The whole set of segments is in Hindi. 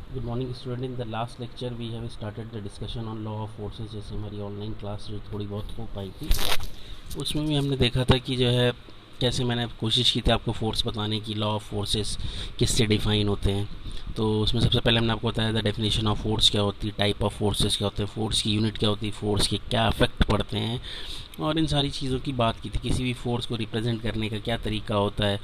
Good morning student. In the last lecture we have started the discussion on law of forces. जैसे हमारी ऑनलाइन क्लास जो थोड़ी बहुत हो पाई थी उसमें भी हमने देखा था कि जो है कैसे मैंने कोशिश की थी आपको फोर्स बताने की, लॉ ऑफ फोर्सेस किससे डिफाइन होते हैं। तो उसमें सबसे पहले हमने आपको बताया था डेफिनेशन ऑफ फोर्स क्या होती है, टाइप ऑफ फोर्सेस क्या होते हैं, फोर्स की यूनिट क्या होती है, फोर्स के क्या इफेक्ट पड़ते हैं, और इन सारी चीज़ों की बात की थी। किसी भी फोर्स को रिप्रेजेंट करने का क्या तरीका होता है,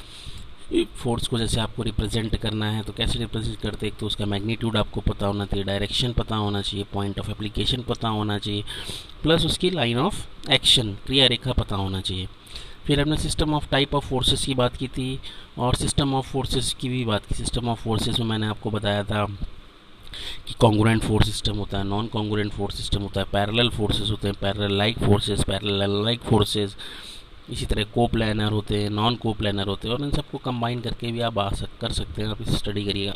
फोर्स को जैसे आपको रिप्रेजेंट करना है तो कैसे रिप्रेजेंट करते हैं। एक तो उसका मैग्नीट्यूड आपको पता होना चाहिए, डायरेक्शन पता होना चाहिए, पॉइंट ऑफ एप्लीकेशन पता होना चाहिए, प्लस उसकी लाइन ऑफ एक्शन, क्रिया रेखा पता होना चाहिए। फिर हमने system of type of forces की बात की थी और सिस्टम ऑफ फोर्सेस की भी बात की। सिस्टम ऑफ फोर्सेस में मैंने आपको बताया था कि कॉन्ग्रुएंट फोर्स सिस्टम होता है, नॉन कॉन्ग्रुएंट फोर्स सिस्टम होता है, पैरेलल फोर्सेस होते हैं, parallel like forces, parallel like forces, इसी तरह को प्लानर होते हैं, नॉन को प्लानर होते हैं, और इन सबको कंबाइन करके भी आप कर सकते हैं। आप इसे स्टडी करिएगा।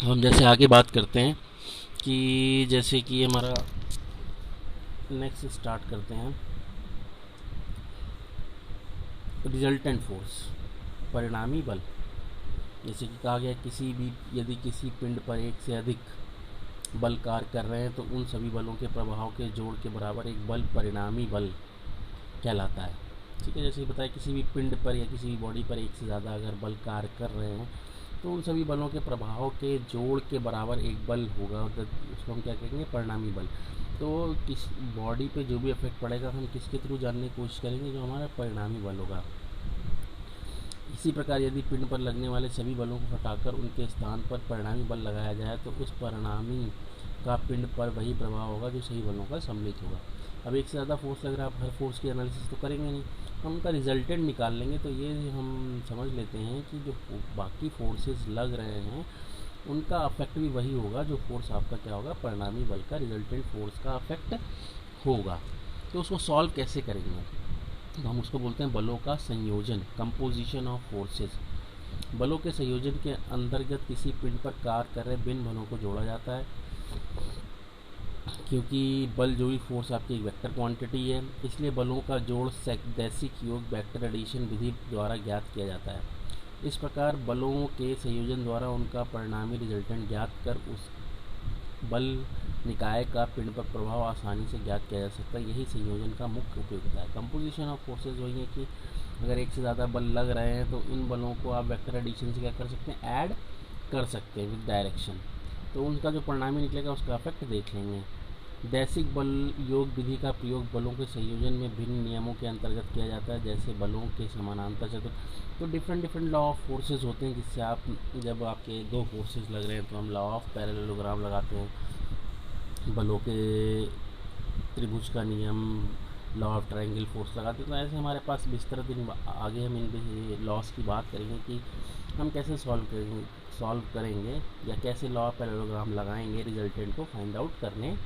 हम जैसे आगे बात करते हैं कि जैसे कि हमारा नेक्स्ट स्टार्ट करते हैं रिजल्टेंट फोर्स, परिणामी बल। जैसे कि कहा गया किसी भी यदि किसी पिंड पर एक से अधिक बल कार्य कर रहे हैं तो उन सभी बलों के प्रभाव के जोड़ के बराबर एक बल परिणामी बल कहलाता है। ठीक है, जैसे बताया किसी भी पिंड पर या किसी भी बॉडी पर एक से ज़्यादा अगर बल कार्य कर रहे हैं तो उन सभी बलों के प्रभाव के जोड़ के बराबर एक बल होगा, उसको हम क्या कहेंगे, परिणामी बल। तो किस बॉडी पे जो भी इफेक्ट पड़ेगा हम किसके थ्रू जानने की कोशिश करेंगे, जो हमारा परिणामी बल होगा। इसी प्रकार यदि पिंड पर लगने वाले सभी बलों को हटाकर उनके स्थान पर परिणामी बल लगाया जाए तो उस परिणामी का पिंड पर वही प्रभाव होगा जो सही बलों का सम्मिलित होगा। अब एक से ज़्यादा फोर्स लग रहा है, आप हर फोर्स की एनालिसिस तो करेंगे नहीं, हम उनका रिजल्टेंट निकाल लेंगे। तो ये हम समझ लेते हैं कि जो बाकी फोर्सेस लग रहे हैं उनका अफेक्ट भी वही होगा जो फोर्स आपका क्या होगा, परिणामी बल का, रिजल्टेंट फोर्स का अफेक्ट होगा। तो उसको सॉल्व कैसे करेंगे, तो हम उसको बोलते हैं बलों का संयोजन, कंपोजिशन ऑफ फोर्सेस। बलों के संयोजन के अंतर्गत किसी पिंड पर कार्य कर रहे भिन्न बलों को जोड़ा जाता है। क्योंकि बल जो भी फोर्स आपकी एक वेक्टर क्वांटिटी है, इसलिए बलों का जोड़ सैद्धांतिक योग वेक्टर एडिशन विधि द्वारा ज्ञात किया जाता है। इस प्रकार बलों के संयोजन द्वारा उनका परिणामी रिजल्टेंट ज्ञात कर उस बल निकाय का पिंड पर प्रभाव आसानी से ज्ञात किया जा सकता है। यही संयोजन का मुख्य उपयोगिता है। कंपोजिशन ऑफ फोर्सेज वही है कि अगर एक से ज़्यादा बल लग रहे हैं तो इन बलों को आप वेक्टर एडिशन से क्या कर सकते हैं, ऐड कर सकते हैं विद डायरेक्शन। तो उनका जो परिणामी निकलेगा उसका इफेक्ट देख लेंगे। दैसिक बल योग विधि का प्रयोग बलों के संयोजन में भिन्न नियमों के अंतर्गत किया जाता है, जैसे बलों के समानांतर चतुर्थ। तो डिफरेंट लॉ ऑफ फोर्सेस होते हैं जिससे आप, जब आपके दो फोर्सेस लग रहे हैं तो हम लॉ ऑफ पैरेललोग्राम लगाते हैं, बलों के त्रिभुज का नियम, लॉ ऑफ ट्रायंगल फोर्स लगाते हैं। तो ऐसे हमारे पास विस्तृत दिन आगे हम इन लॉस की बात करेंगे कि हम कैसे सॉल्व करेंगे या कैसे लॉ ऑफ पैरेललोग्राम लगाएंगे रिजल्टेंट को फाइंड आउट करने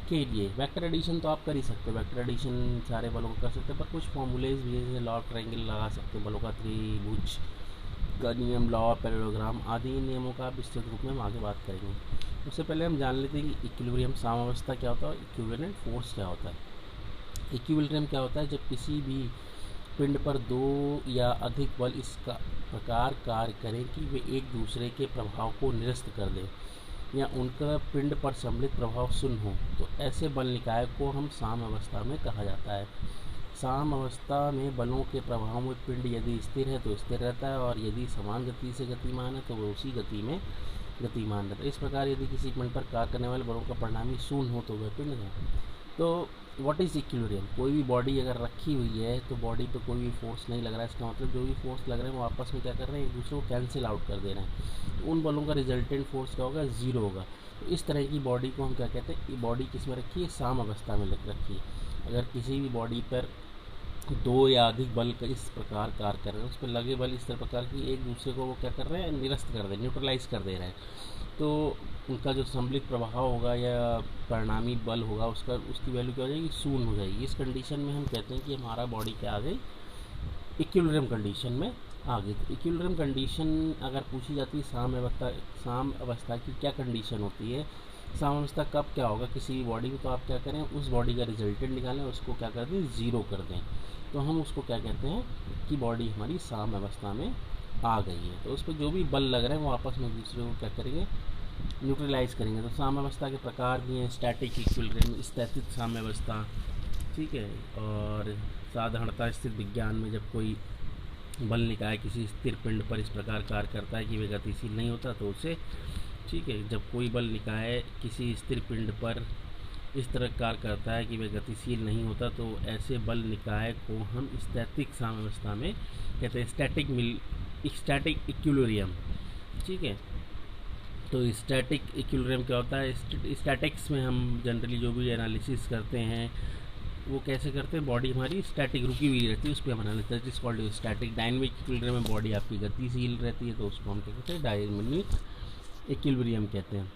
के लिए। वेक्टर एडिशन तो आप कर ही सकते हो, वेक्टर एडिशन सारे बलों को कर सकते हैं, पर कुछ फॉर्मूलेज भी जैसे लॉ ऑफ ट्रायंगल लगा सकते हैं, बलों का त्रिभुज का नियम, लॉ ऑफ पैरेललोग्राम आदि नियमों का विस्तृत रूप में हम आगे बात करेंगे। उससे पहले हम जान लेते हैं कि इक्विलिब्रियम साम्यावस्था क्या होता है और इक्विवेलेंट फोर्स क्या होता है। इक्विलिब्रियम क्या होता है, जब किसी भी पिंड पर दो या अधिक बल इस प्रकार कार्य करें कि वे एक दूसरे के प्रभाव को निरस्त कर दें या उनका पिंड पर सम्मिलित प्रभाव शून्य हो, तो ऐसे बल निकाय को हम साम्यावस्था में कहा जाता है। साम्यावस्था में बलों के प्रभाव में पिंड यदि स्थिर है तो स्थिर रहता है और यदि समान गति से गतिमान है तो वह उसी गति में गतिमान रहता है। इस प्रकार यदि किसी पिंड पर कार्य करने वाले बलों का परिणामी शून्य हो तो वह पिंड है। तो व्हाट इज़ इक्विलिब्रियम, कोई भी बॉडी अगर रखी हुई है तो बॉडी पे कोई भी फोर्स नहीं लग रहा है, इसका मतलब जो भी फोर्स लग रहे हैं वो आपस में क्या कर रहे हैं, एक दूसरे को कैंसिल आउट कर दे रहे हैं। तो उन बलों का रिजल्टेंट फोर्स क्या होगा, ज़ीरो होगा। तो इस तरह की बॉडी को हम क्या कहते हैं, ये बॉडी किस में रखी है, साम अवस्था में रखी है। अगर किसी भी बॉडी पर दो या अधिक बल का इस प्रकार कार्य कर रहे हैं, उस पर लगे बल इस प्रकार की एक दूसरे को वो क्या कर रहे हैं, निरस्त कर दे रहे हैं, न्यूट्रलाइज कर दे रहे हैं, तो उनका जो सम्मिलित प्रभाव होगा या परिणामी बल होगा उसकी वैल्यू क्या हो जाएगी, शून्य हो जाएगी। इस कंडीशन में हम कहते हैं कि हमारा बॉडी क्या आ गई, इक्विलिब्रियम कंडीशन में आ गई। तो इक्विलिब्रियम कंडीशन अगर पूछी जाती है साम अवस्था की क्या कंडीशन होती है, साम अवस्था कब क्या होगा किसी भी बॉडी में, तो आप क्या करें, उस बॉडी का रिजल्टेंट निकालें, उसको क्या कर दें, ज़ीरो कर दें। तो हम उसको क्या कहते हैं कि बॉडी हमारी साम अवस्था में आ गई है, तो उस पर जो भी बल लग रहे हैं वो आपस में एक दूसरे को क्या करेंगे, न्यूट्रलाइज करेंगे। तो साम्यावस्था के प्रकार भी हैं, स्टैटिक इक्विलिब्रियम, स्टैटिक साम्यावस्था, ठीक है। और साधारणतः स्थिर विज्ञान में जब कोई बल निकाय किसी स्थिर पिंड पर इस प्रकार कार्य करता है कि वे गतिशील नहीं होता तो उसे, ठीक है, जब कोई बल निकाय किसी स्थिर पिंड पर इस तरह कार्य करता है कि वह गतिशील नहीं होता तो ऐसे बल निकाय को हम स्टैटिक साम्यावस्था में कहते हैं, स्टैटिक इक्विलिब्रियम, ठीक है। तो स्टैटिक इक्विलिब्रियम क्या होता है? स्टैटिक्स में हम जनरली जो भी एनालिसिस करते हैं वो कैसे करते हैं, बॉडी हमारी स्टैटिक रुकी हुई रहती है, उस पर हम एनालिसिस करते हैं, कॉल्ड स्टैटिक। डायनेमिक इक्विलिब्रियम में बॉडी आपकी गतिशील रहती है तो उसको हम क्या कहते हैं, डायनेमिक इक्विलिब्रियम कहते हैं।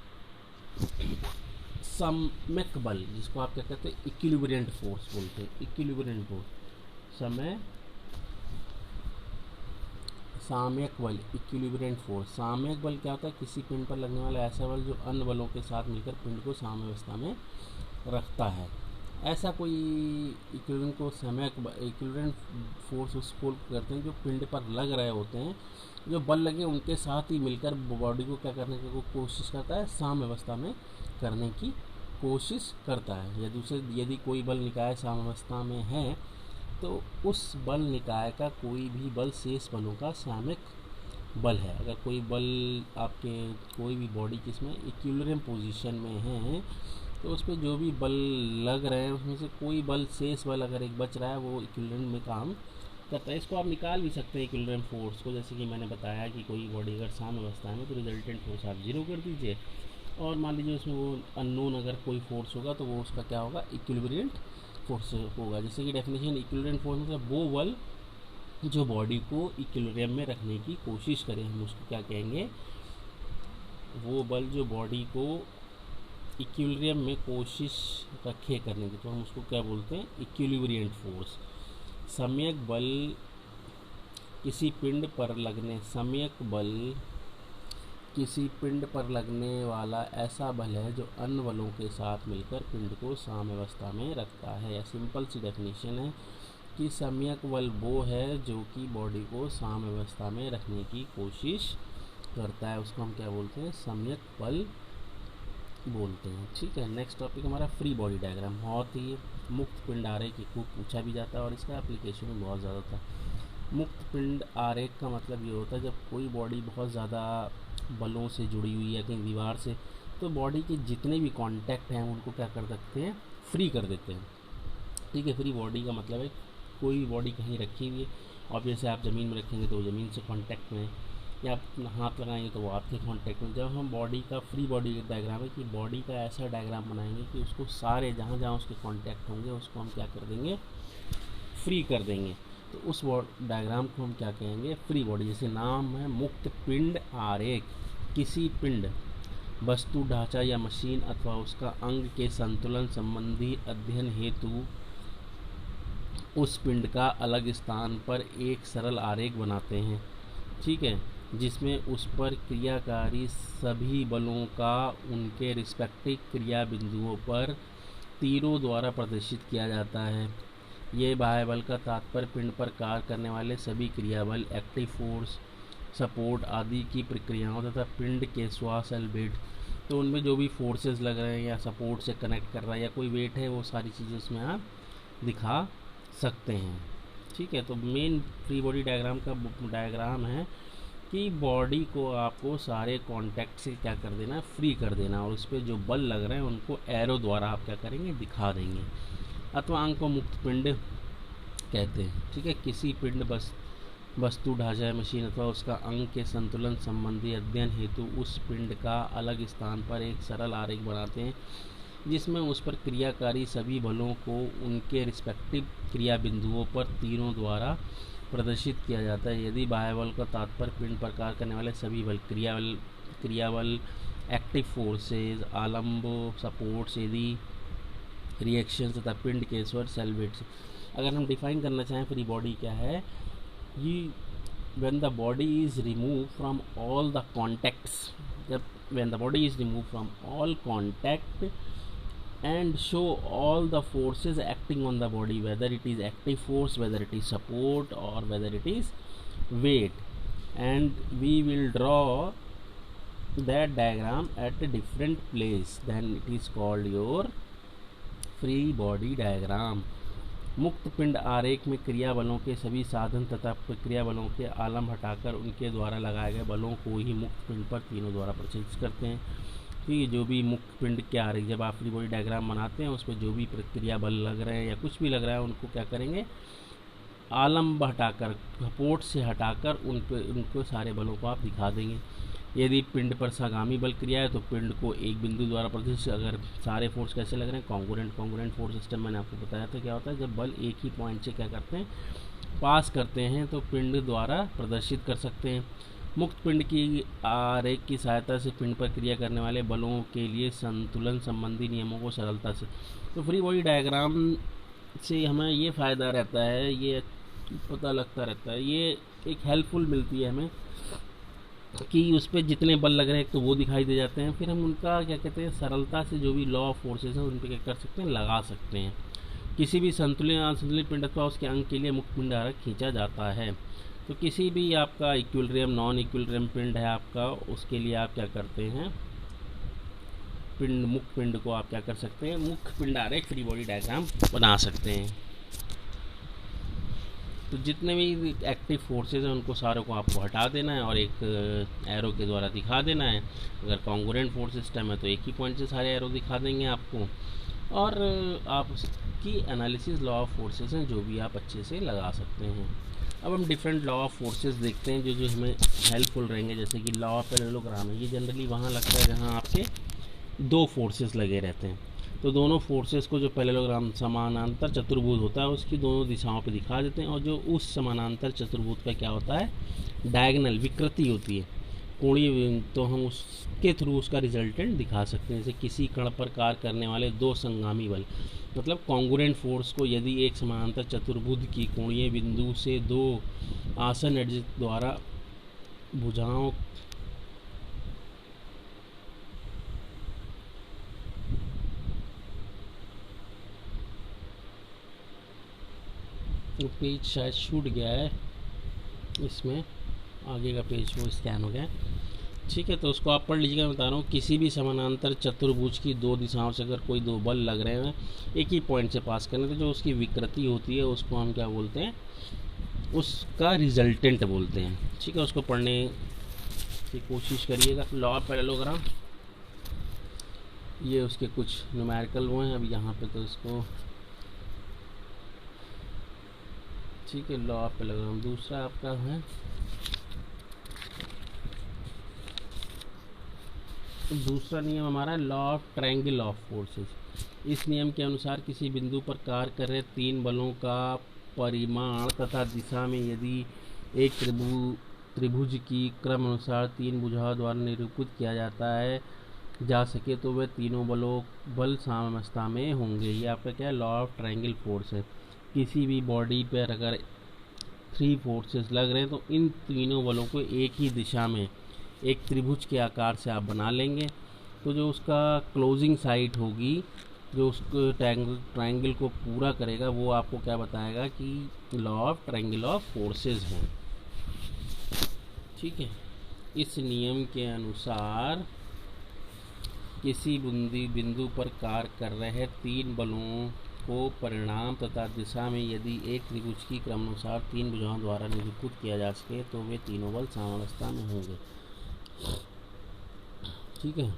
सम्यक बल, जिसको आप क्या कहते हैं, इक्विलिब्रियंट फोर्स बोलते हैं, इक्विलिब्रियंट फोर्स, साम्यक बल, इक्विलिब्रियंट फोर्स। साम्यक बल क्या होता है? किसी पिंड पर लगने वाला ऐसा बल जो अन्य बलों के साथ मिलकर पिंड को साम्यावस्था में रखता है। ऐसा कोई इक्विलिब्रियंट को इक्विलिब्रियंट फोर्स उसको करते हैं जो पिंड पर लग रहे होते हैं, जो बल लगे उनके साथ ही मिलकर बॉडी को क्या करने की कोशिश करता है, साम्यावस्था में करने की कोशिश करता है। यदि कोई बल निकाय साम्यावस्था में है तो उस बल निकाय का कोई भी बल शेष बलों का साम्यक बल है। अगर कोई बल आपके कोई भी बॉडी किसमें इक्विलिब्रियम पोजीशन में है तो उस पर जो भी बल लग रहे हैं उसमें से कोई बल शेष बल अगर एक बच रहा है वो इक्विलिब्रियम में काम करता है। इसको आप निकाल भी सकते हैं इक्विलिब्रियम फोर्स को, जैसे कि मैंने बताया कि कोई बॉडी अगर साम्यावस्था में तो रिजल्टेंट फोर्स आप 0 कर दीजिए और मान लीजिए उसमें वो अननोन अगर कोई फोर्स होगा तो वो उसका क्या होगा, इक्विलिब्रियंट फोर्स होगा। जैसे कि डेफिनेशन, इक्विलिब्रियंट फोर्स मतलब वो बल जो बॉडी को इक्विलिब्रियम में रखने की कोशिश करें, हम उसको क्या कहेंगे, वो बल जो बॉडी को इक्विलिब्रियम में कोशिश रखे करने की, तो हम उसको क्या बोलते हैं, इक्विलिब्रियंट फोर्स। सम्यक बल किसी पिंड पर लगने, सम्यक बल किसी पिंड पर लगने वाला ऐसा बल है जो अन्य बलों के साथ मिलकर पिंड को साम्यावस्था में रखता है। सिंपल सी डेफिनेशन है कि सम्यक बल वो है जो कि बॉडी को साम्यावस्था में रखने की कोशिश करता है, उसको हम क्या बोलते हैं, सम्यक बल बोलते हैं। ठीक है, नेक्स्ट टॉपिक हमारा फ्री बॉडी डायग्राम। बहुत ही मुक्त पिंड आरेख को पूछा भी जाता है और इसका एप्लीकेशन भी बहुत ज़्यादा होता है। मुक्त पिंड आरेख का मतलब ये होता है जब कोई बॉडी बहुत ज़्यादा बलों से जुड़ी हुई है कहीं दीवार से, तो बॉडी के जितने भी कांटेक्ट हैं उनको क्या कर सकते हैं, फ्री कर देते हैं। ठीक है, फ्री बॉडी का मतलब है कोई भी बॉडी कहीं रखी हुई है और जैसे आप ज़मीन में रखेंगे तो वो ज़मीन से कांटेक्ट में है, या आप हाथ लगाएंगे तो वो आपके कांटेक्ट में। जब हम बॉडी का फ्री बॉडी डायग्राम है कि बॉडी का ऐसा डायग्राम बनाएंगे कि उसको सारे जहाँ जहाँ उसके कांटेक्ट होंगे उसको हम क्या कर देंगे, फ्री कर देंगे। तो उस डायग्राम को हम क्या कहेंगे, फ्री बॉडी। जैसे नाम है मुक्त पिंड आरेख, किसी पिंड, वस्तु, ढांचा या मशीन अथवा उसका अंग के संतुलन संबंधी अध्ययन हेतु उस पिंड का अलग स्थान पर एक सरल आरेख बनाते हैं। ठीक है, जिसमें उस पर क्रियाकारी सभी बलों का उनके रिस्पेक्टिव क्रिया बिंदुओं पर तीरों द्वारा प्रदर्शित किया जाता है। ये बाह्य बल का तात्पर्य पिंड पर कार्य करने वाले सभी क्रियाबल, एक्टिव फोर्स, सपोर्ट आदि की प्रक्रियाओं तथा पिंड के श्वास वेट, तो उनमें जो भी फोर्सेस लग रहे हैं या सपोर्ट से कनेक्ट कर रहा है या कोई वेट है, वो सारी चीज़ें उसमें आप दिखा सकते हैं। ठीक है, तो मेन फ्री बॉडी डायग्राम का डायग्राम है कि बॉडी को आपको सारे कांटेक्ट से क्या कर देना, फ्री कर देना, और उस पर जो बल लग रहे हैं उनको एरो द्वारा आप क्या करेंगे, दिखा देंगे। अथवा अंग को मुक्त पिंड कहते हैं। ठीक है, किसी पिंड वस्तु, ढांचा, मशीन अथवा उसका अंग के संतुलन संबंधी अध्ययन हेतु उस पिंड का अलग स्थान पर एक सरल आरेख बनाते हैं जिसमें उस पर क्रियाकारी सभी बलों को उनके रिस्पेक्टिव क्रिया बिंदुओं पर तीरों द्वारा प्रदर्शित किया जाता है। यदि बाह्य बल का तात्पर्य पिंड पर कार्य करने वाले सभी बल, क्रियाबल, एक्टिव फोर्सेज, आलम्ब सपोर्ट्स, यदि रिएक्शन तथा पिंड के स्वर सेल्वेट्स। अगर हम डिफाइन करना चाहें फ्री बॉडी क्या है, ये when the body is removed from all the contacts, when the body is removed from all contact and show all the forces acting on the body, whether it is active force, whether it is support or whether it is weight, and we will draw that diagram at a different place, then it is called your free body diagram. मुक्त पिंड आरेख में क्रिया बलों के सभी साधन तथा प्रक्रिया बलों के आलम हटाकर उनके द्वारा लगाए गए बलों को ही मुक्त पिंड पर तीनों द्वारा प्रदर्शित करते हैं। तो ये जो भी मुक्त पिंड के आरेख जब आप फ्री बॉडी डायग्राम बनाते हैं उसमें जो भी प्रक्रिया बल लग रहे हैं या कुछ भी लग रहा है उनको क्या करेंगे, आलम्ब हटाकर, सपोर्ट से हटाकर उनको सारे बलों को आप दिखा देंगे। यदि पिंड पर सागामी बल क्रिया है तो पिंड को एक बिंदु द्वारा प्रदर्शित, अगर सारे फोर्स कैसे लग रहे हैं, कॉन्ग्रुएंट फोर्स सिस्टम मैंने आपको बताया था क्या होता है, जब बल एक ही पॉइंट से क्या करते हैं, पास करते हैं तो पिंड द्वारा प्रदर्शित कर सकते हैं। मुक्त पिंड की आरेख की सहायता से पिंड पर क्रिया करने वाले बलों के लिए संतुलन संबंधी नियमों को सरलता से, तो फ्री बॉडी डायग्राम से हमें ये फ़ायदा रहता है, ये पता लगता रहता है, ये एक हेल्पफुल मिलती है हमें कि उस पर जितने बल लग रहे हैं तो वो दिखाई दे जाते हैं, फिर हम उनका क्या कहते हैं सरलता से जो भी लॉ ऑफ फोर्सेस हैं उन पर क्या कर सकते हैं, लगा सकते हैं। किसी भी संतुलित असंतुलित पिंड अथवा उसके अंग के लिए मुक्त पिंड आरेख खींचा जाता है। तो किसी भी आपका इक्विलिब्रियम नॉन इक्विलिब्रियम पिंड है आपका, उसके लिए आप क्या करते हैं, मुक्त पिंड को आप क्या कर सकते हैं, मुक्त पिंड आरेख फ्री बॉडी डायग्राम बना सकते हैं। तो जितने भी एक्टिव फोर्सेस हैं उनको सारों को आपको हटा देना है और एक एरो के द्वारा दिखा देना है। अगर कॉन्ग्रुएंट फोर्स सिस्टम है तो एक ही पॉइंट से सारे एरो दिखा देंगे आपको, और आप उसकी एनालिसिस लॉ ऑफ फोर्सेस हैं जो भी आप अच्छे से लगा सकते हैं। अब हम डिफरेंट लॉ ऑफ फोर्सेस देखते हैं जो हमें हेल्पफुल रहेंगे। जैसे कि लॉ ऑफ पैरेललोग्राम है, ये जनरली वहाँ लगता है जहाँ आपके दो फोर्सेस लगे रहते हैं। तो दोनों फोर्सेस को जो पैरेललोग्राम समानांतर चतुर्भुज होता है उसकी दोनों दिशाओं पे दिखा देते हैं, और जो उस समानांतर चतुर्भुज का क्या होता है, डायगोनल विकृति होती है, कोणीय, तो हम उसके थ्रू उसका रिजल्टेंट दिखा सकते हैं। जैसे किसी कण पर कार्य करने वाले दो संगामी बल, मतलब कॉन्ग्रुएंट फोर्स को यदि एक समानांतर चतुर्भुज की कोणीय बिंदु से दो आसन एड्ज द्वारा भुजाओं पेज शायद छूट गया है, इसमें आगे का पेज वो स्कैन हो गया है, ठीक है। तो उसको आप पढ़ लीजिएगा। मैं बता रहा हूँ, किसी भी समानांतर चतुर्भुज की दो दिशाओं से अगर कोई दो बल लग रहे हैं एक ही पॉइंट से पास करने, तो जो उसकी विकृति होती है उसको हम क्या बोलते हैं, उसका रिजल्टेंट बोलते हैं, ठीक है। उसको पढ़ने की कोशिश करिएगा। लॉ ऑफ पैरेललोग्राम, ये उसके कुछ न्यूमेरिकल वो हैं, अब यहाँ पे तो इसको, ठीक है। लॉ ऑफ पैरेललोग्राम दूसरा आपका है, दूसरा नियम हमारा law of triangle of forces. इस नियम के अनुसार किसी बिंदु पर कार्य कर रहे तीन बलों का परिमाण तथा दिशा में यदि एक त्रिभुज की क्रम अनुसार तीन भुजाओं द्वारा निरूपित किया जा सके तो वे तीनों बल साम्यावस्था में होंगे। ये आपका क्या है, लॉ ऑफ ट्रायंगल फोर्स है। किसी भी बॉडी पर अगर थ्री फोर्सेस लग रहे हैं तो इन तीनों बलों को एक ही दिशा में एक त्रिभुज के आकार से आप बना लेंगे। तो जो उसका क्लोजिंग साइड होगी, जो उसको ट्रायंगल को पूरा करेगा, वो आपको क्या बताएगा कि law of triangle of forces हैं, ठीक है। इस नियम के अनुसार किसी बिंदु पर कार्य कर रहे तीन बलों को परिणाम तथा दिशा में यदि एक त्रिभुज की क्रमानुसार तीन भुजाओं द्वारा निरूपित किया जा सके तो वे तीनों बल साम्यावस्था में होंगे, ठीक है।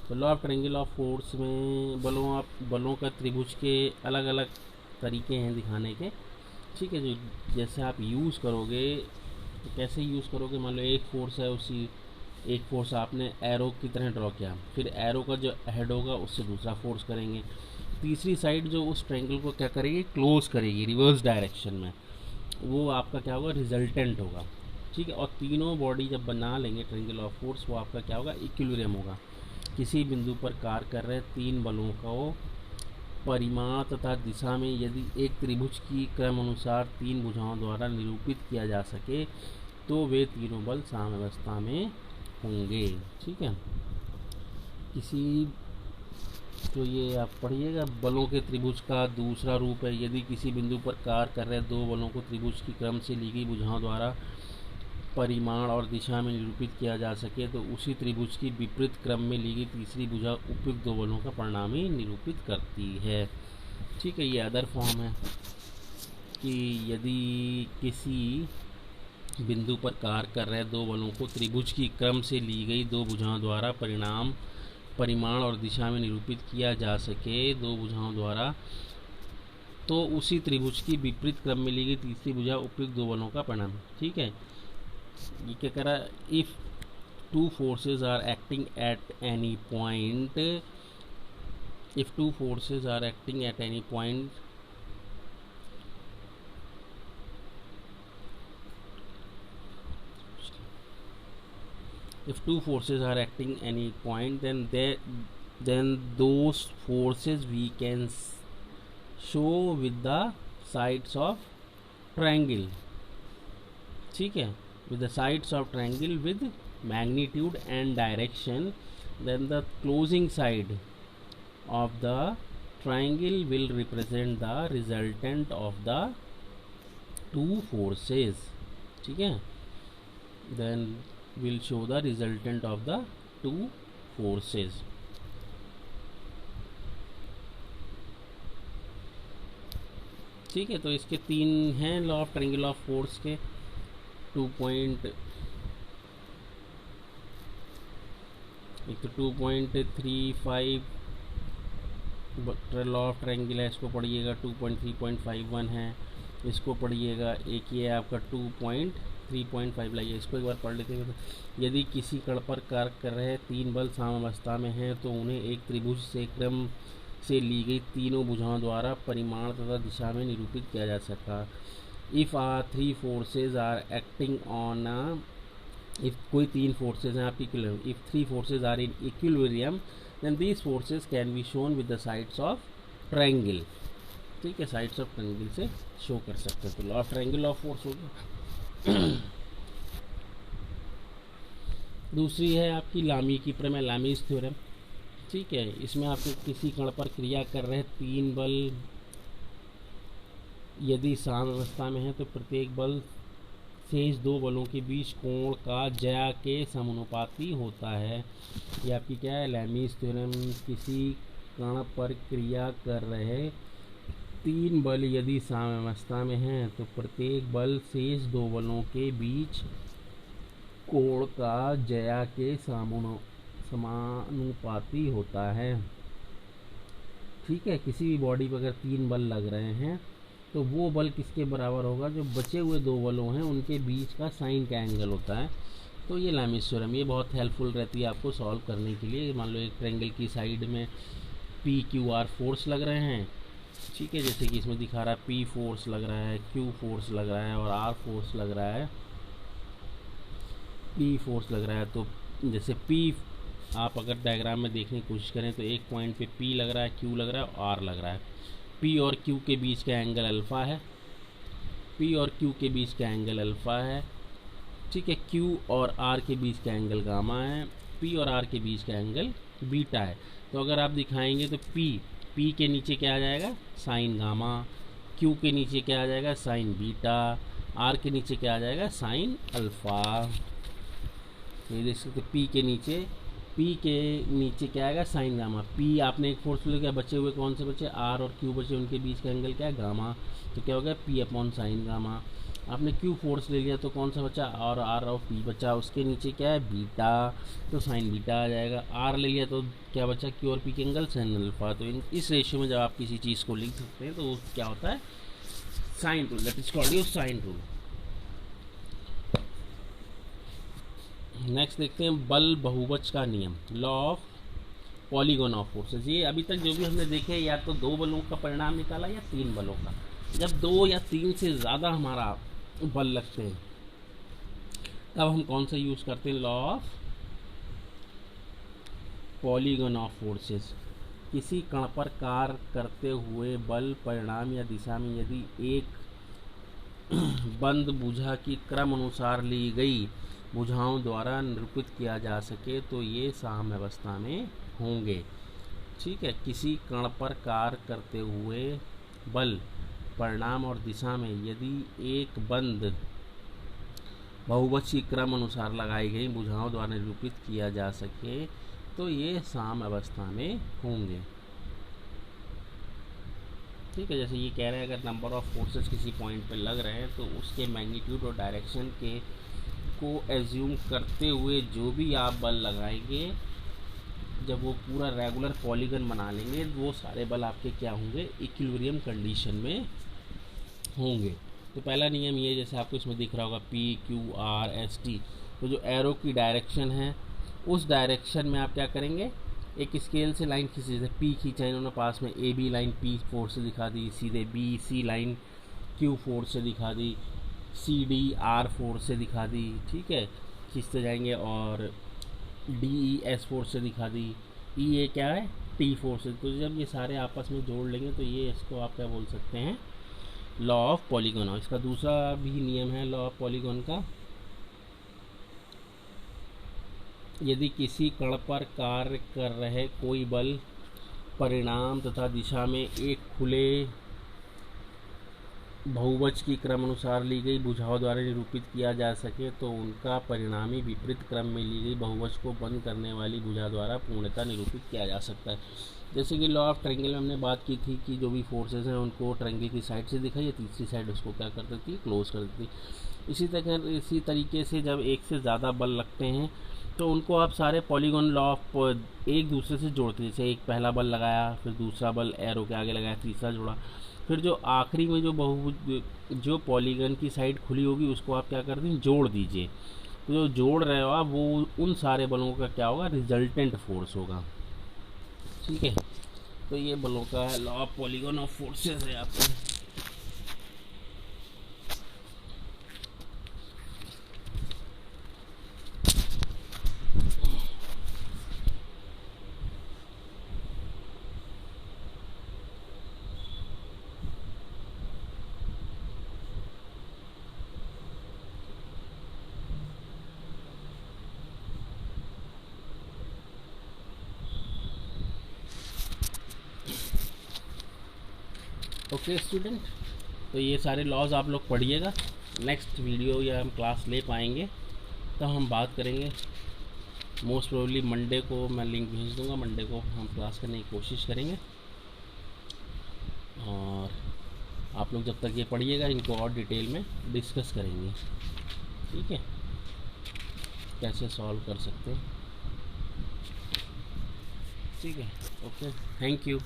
तो law of triangle of force में बलों का त्रिभुज के अलग अलग तरीके हैं दिखाने के, ठीक है। जो जैसे आप यूज़ करोगे तो कैसे यूज़ करोगे, मान लो एक फोर्स है, उसी एक फोर्स आपने एरो की तरह ड्रॉ किया, फिर एरो का जो हेड होगा उससे दूसरा फोर्स करेंगे, तीसरी साइड जो उस ट्रायंगल को क्या करेगी, क्लोज करेगी रिवर्स डायरेक्शन में, वो आपका क्या होगा, रिजल्टेंट होगा, ठीक है। और तीनों बॉडी जब बना लेंगे ट्रायंगल ऑफ फोर्स, वो आपका क्या होगा, इक्विलिब्रियम होगा। किसी बिंदु पर कार्य कर रहे तीन बलों को परिमाण तथा दिशा में यदि एक त्रिभुज की क्रम अनुसार तीन भुजाओं द्वारा निरूपित किया जा सके तो वे तीनों बल साम्यावस्था में होंगे, ठीक है। तो ये आप पढ़िएगा। बलों के त्रिभुज का दूसरा रूप है, यदि किसी बिंदु पर कार्य कर रहे दो बलों को त्रिभुज की क्रम से ली गई भुजाओं द्वारा परिमाण और दिशा में निरूपित किया जा सके तो उसी त्रिभुज की विपरीत क्रम में ली गई तीसरी भुजा उपयुक्त दो बलों का परिणामी निरूपित करती है। ठीक है, ये अदर फॉर्म है कि यदि किसी बिंदु पर कार्य कर रहे दो बलों को त्रिभुज की क्रम से ली गई दो भुजाओं द्वारा परिमाण और दिशा में निरूपित किया जा सके दो भुजाओं द्वारा, तो उसी त्रिभुज की विपरीत क्रम में ली गई तीसरी भुजा उपयुक्त दो बलों का परिणाम। ठीक है, ये क्या कह रहा है, if two forces are acting at any point, if two forces are acting at any point if two forces are acting any point, then those forces we can show with the sides of triangle. ठीक है, with the sides of triangle with magnitude and direction, then the closing side of the triangle will represent the resultant of the two forces. ठीक है, then will show the resultant of the two forces. ठीक है, तो इसके तीन हैं law of triangle of force के, 2.35 लॉ ऑफ ट्रायंगल है, इसको पढ़िएगा। 2.3.51 है, इसको पढ़िएगा। एक ये आपका 2.3.5 लाइए, इसको एक बार पढ़ लेते हैं। यदि किसी कण पर कार्य कर रहे तीन बल साम्यावस्था में हैं तो उन्हें एक त्रिभुज से क्रम से ली गई तीनों भुजाओं द्वारा परिमाण तथा दिशा में निरूपित किया जा सका। If three forces are acting on, if कोई तीन फोर्सेज हैं आपकी equilibrium, if three forces are in equilibrium then these forces can be shown with the sides of triangle. ठीक है, साइड्स ऑफ ट्रायंगल से शो कर सकते हैं। तो law of triangle of force हो गया। दूसरी है आपकी लामी की प्रमेय, लामीज थ्योरम। ठीक है, इसमें आपको किसी कण पर क्रिया कर रहे तीन बल यदि साम्यावस्था में है तो प्रत्येक बल शेष दो बलों के बीच कोण का ज्या के समानुपाती होता है। ये आपकी क्या है, लामीज थ्योरम। किसी कण पर क्रिया कर रहे तीन बल यदि साम्यावस्था में हैं तो प्रत्येक बल शेष दो बलों के बीच कोण का ज्या के समानुपाती होता है। ठीक है, किसी भी बॉडी पर अगर तीन बल लग रहे हैं तो वो बल किसके बराबर होगा, जो बचे हुए दो बलों हैं उनके बीच का साइन का एंगल होता है। तो ये लामीज थ्योरम, ये बहुत हेल्पफुल रहती है आपको सॉल्व करने के लिए। मान लो एक ट्रायंगल की साइड में PQR फोर्स लग रहे हैं। ठीक है, जैसे कि इसमें दिखा रहा है P फोर्स लग रहा है, Q फोर्स लग रहा है और R फोर्स लग रहा है, P फोर्स लग रहा है। तो जैसे P आप अगर डायग्राम में देखने की कोशिश करें तो एक पॉइंट पे P लग रहा है, Q लग रहा है और R लग रहा है। P और Q के बीच का एंगल अल्फ़ा है, P और Q के बीच का एंगल अल्फ़ा है। ठीक है, Q और R के बीच का एंगल गामा है, P और R के बीच का एंगल बीटा है। तो अगर आप दिखाएंगे तो P के नीचे क्या आ जाएगा, साइन गामा, Q के नीचे क्या आ जाएगा, साइन बीटा, R के नीचे क्या आ जाएगा, साइन अल्फ़ा। ये देख सकते P के नीचे क्या आएगा, साइन गामा। P आपने एक फोर्स ले लिया, बचे हुए कौन से बचे, R और Q बचे, उनके बीच का एंगल क्या है, गामा। तो क्या हो गया, P अपॉन साइन गामा। आपने Q फोर्स ले लिया तो कौन सा बचा, और R और P बचा, उसके नीचे क्या है, बीटा, तो साइन बीटा आ जाएगा। R ले लिया तो क्या बचा, Q और P के एंगल साइन अल्फा। तो इस रेशियो में जब आप किसी चीज़ को लिख सकते हैं तो वो क्या होता है, sine rule, that is called your sine rule. Next देखते हैं बल बहुभुज का नियम, law of polygon of forces. ये अभी तक जो भी हमने देखे या तो दो बलों का परिणाम निकाला या तीन बलों का। जब दो या तीन से ज़्यादा हमारा बल लगते हैं तब हम कौन सा यूज़ करते हैं, law of polygon of forces. किसी कण पर कार्य करते हुए बल परिणाम या दिशा में यदि एक बंद भुजा की क्रम अनुसार ली गई भुजाओं द्वारा निरूपित किया जा सके तो ये साम्यावस्था में होंगे। ठीक है, किसी कण पर कार्य करते हुए बल परिणाम और दिशा में यदि एक बंद बहुवचन की क्रम अनुसार लगाई गई भुजाओं द्वारा निरूपित किया जा सके तो ये साम अवस्था में होंगे। ठीक है, जैसे ये कह रहे हैं अगर नंबर ऑफ फोर्सेस किसी पॉइंट पे लग रहे हैं तो उसके मैग्नीट्यूड और डायरेक्शन के को एज्यूम करते हुए जो भी आप बल लगाएंगे, जब वो पूरा रेगुलर पॉलीगन बना लेंगे वो सारे बल आपके क्या होंगे, इक्विलिब्रियम कंडीशन में होंगे। तो पहला नियम ये, जैसे आपको इसमें दिख रहा होगा PQRST, तो जो एरो की डायरेक्शन है उस डायरेक्शन में आप क्या करेंगे, एक स्केल से लाइन खींची, जैसे P खींचा इन्होंने पास में, AB लाइन P फोर्स से दिखा दी, सीधे BC लाइन Q फोर्स से दिखा दी, CD R फोर्स से दिखा दी, ठीक है, खींचते जाएंगे, और DE S फोर्स से दिखा दी, EA क्या है, T फोर्स से। तो जब ये सारे आपस में जोड़ लेंगे तो ये इसको आप क्या बोल सकते हैं, लॉ ऑफ पॉलीगॉन। और इसका दूसरा भी नियम है लॉ ऑफ पॉलीगॉन का, यदि किसी कण पर कार्य कर रहे कोई बल परिणाम तथा दिशा में एक खुले बहुवचन की क्रम अनुसार ली गई भुजाओं द्वारा निरूपित किया जा सके तो उनका परिणामी विपरीत क्रम में ली गई बहुवचन को बंद करने वाली भुजा द्वारा पूर्णतः निरूपित किया जा सकता है। जैसे कि लॉ ऑफ ट्रायंगल में हमने बात की थी कि जो भी फोर्सेस हैं उनको ट्रायंगल की साइड से दिखाइए, तीसरी साइड उसको क्या कर देती है, क्लोज कर देती है। इसी तरीके से जब एक से ज़्यादा बल लगते हैं तो उनको आप सारे पॉलीगॉन लॉ ऑफ एक दूसरे से जोड़ते हैं। जैसे एक पहला बल लगाया, फिर दूसरा बल एरो के आगे लगाया, तीसरा जोड़ा, फिर जो आखिरी में जो पॉलीगन की साइड खुली होगी उसको आप क्या कर दें, जोड़ दीजिए। तो जो जोड़ रहे हो आप वो उन सारे बलों का क्या होगा, रिजल्टेंट फोर्स होगा। ठीक है, तो ये बलों का law of polygon of forces है आपका। ओके स्टूडेंट, तो ये सारे लॉज आप लोग पढ़िएगा। नेक्स्ट वीडियो या हम क्लास ले पाएंगे तो हम बात करेंगे, मोस्ट प्रोबेबली मंडे को मैं लिंक भेज दूंगा, मंडे को हम क्लास करने की कोशिश करेंगे। और आप लोग जब तक ये पढ़िएगा इनको और डिटेल में डिस्कस करेंगे, ठीक है, कैसे सॉल्व कर सकते हैं। ठीक है, ओके, थैंक यू।